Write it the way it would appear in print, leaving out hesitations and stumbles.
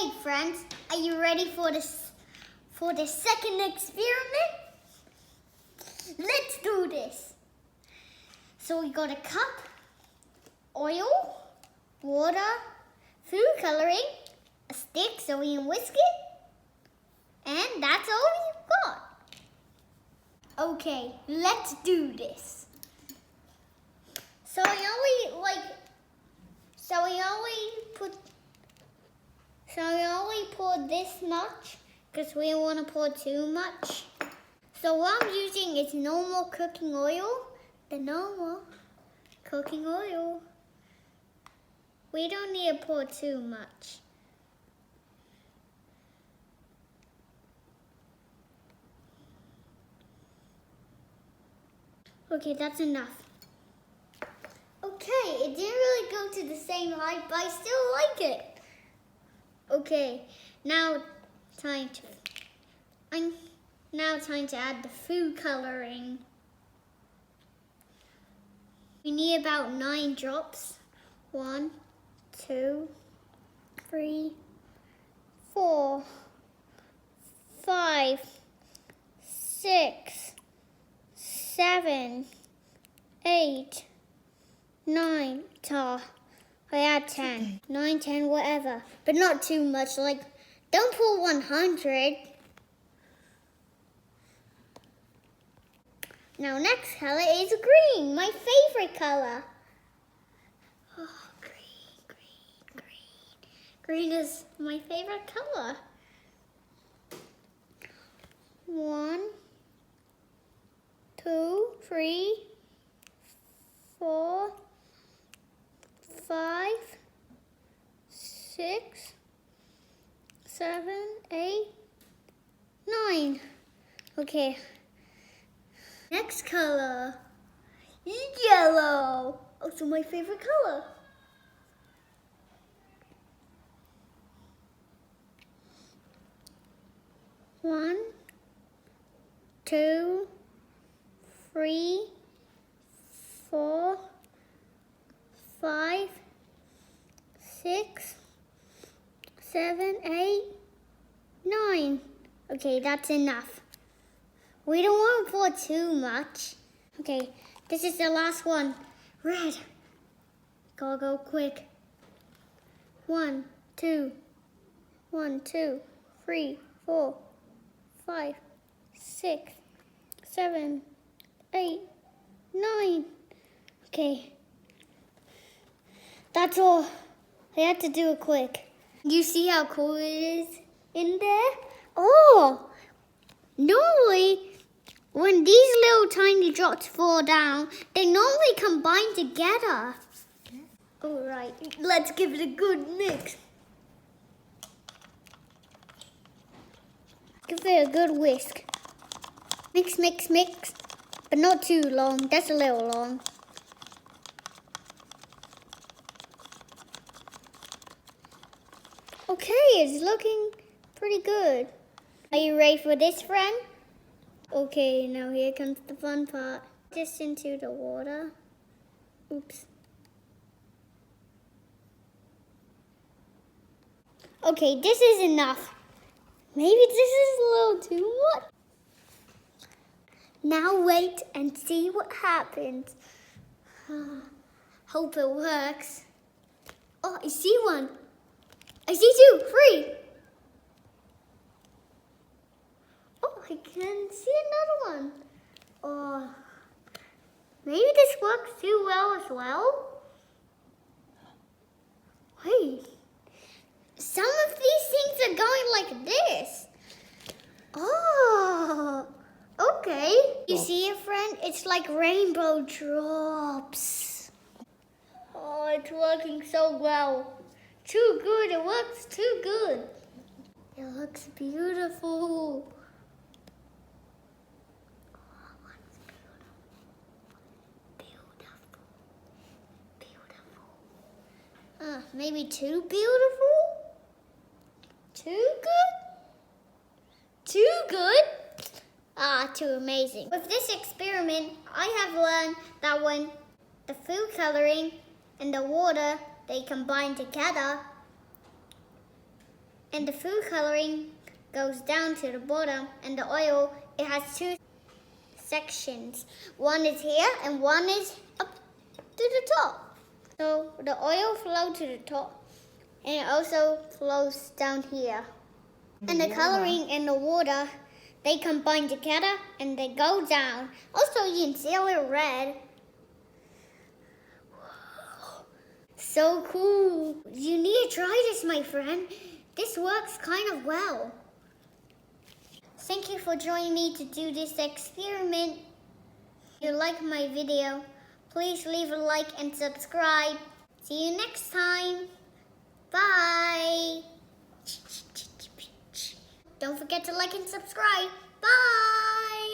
Okay, friends, are you ready for the second experiment? Let's do this. So we got a cup, oil, water, food coloring, a stick so we can whisk it, and that's all we've got. Okay, let's do this. So we only pour this much because we don't want to pour too much. So what I'm using is normal cooking oil. The normal cooking oil. We don't need to pour too much. Okay, that's enough. Okay, it didn't really go to the same height, but I still like it. Okay, now time to add the food coloring. We need about 9 drops. 1, 2, 3, 4, 5, 6, 7, 8, 9. I add 10. 9, 10, whatever. But not too much. Like, don't pour 100. Now, next color is green. My favorite color. Oh, green, green, green. Green is my favorite color. 1, 2, 3, 4, 5, 6, 7, 8, 9. Okay. Next color. Yellow. Also my favorite color. One, 2, 3, 4, 5, 6, 7, 8, 9. Okay, that's enough. We don't want to pour too much. Okay, this is the last one. Red. Gotta go quick. 1, 2, 1, 2, 3, 4, 5, 6, 7, 8, 9. Okay. That's all. I had to do it quick. You see how cool it is in there? Oh! Normally, when these little tiny drops fall down, they normally combine together. All right, let's give it a good mix. Give it a good whisk. Mix, mix, mix, but not too long. That's a little long. Okay, it's looking pretty good. Are you ready for this, friend? Okay, now here comes the fun part. Just into the water. Oops. Okay, this is enough. Maybe this is a little too much. Now wait and see what happens. Hope it works. Oh, I see one. I see 2, 3. Oh, I can see another one. Oh, maybe this works too well as well. Wait, some of these things are going like this. Oh, okay. You see it, friend? It's like rainbow drops. Oh, it's working so well. Too good, it works too good. It looks beautiful. Oh, it's beautiful. Beautiful. Maybe too beautiful? Too good? Too good? Too amazing. With this experiment, I have learned that when the food coloring and the water, they combine together, And the food coloring goes down to the bottom, and the oil, it has two sections. One is here and one is up to the top. So the oil flows to the top, and it also flows down here. And the coloring and the water, they combine together and they go down. Also, you can see a little red. So cool. You need to try this, my friend. This works kind of well. Thank you for joining me to do this experiment. If you like my video, please leave a like and subscribe. See you next time. Bye. Don't forget to like and subscribe. Bye.